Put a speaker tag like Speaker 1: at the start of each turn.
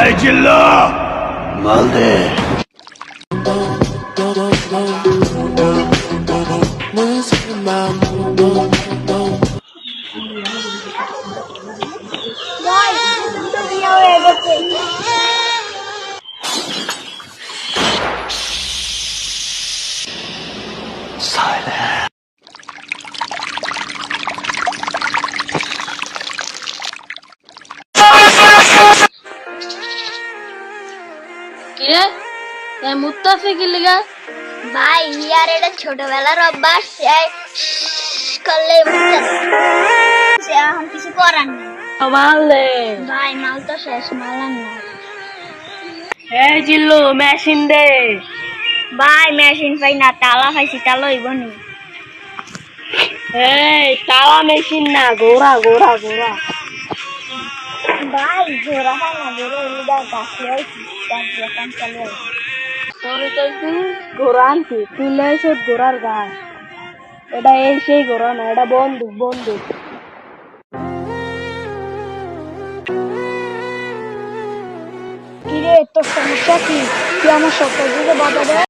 Speaker 1: এই জিল্লু মাল দে।
Speaker 2: কিরে এ মুত্তাফি কি লিগা
Speaker 3: ভাই ইয়ার এটা ছোটবেলার অভ্যাস করলে এখন কিছু করার নেই।
Speaker 2: মারলে
Speaker 3: ভাই মাল তো শেষ, মাল আর না।
Speaker 2: এই জিল্লু মেশিন দে।
Speaker 3: ভাই মেশিন পাই না, তালা পাইছি, তালা হইব নি।
Speaker 2: এই তালা মেশিন না, ঘোড়া ঘোড়া ঘোড়া।
Speaker 3: ভাই ঘোরা পাই না, ঘোরা হইলে গাছে হয়েছি, গাছ এখন চালু হয়েছে।
Speaker 2: তোরে তো তুই ঘোড়া আনছি, তুই লেছ ঘোড়ার গাছ। এটা এই সেই ঘোড়া না, এটা বন্দুক বন্দুক।
Speaker 3: কিরে তোর সমস্যা কি? তুই আমার সব দিকে বাধা দেয়।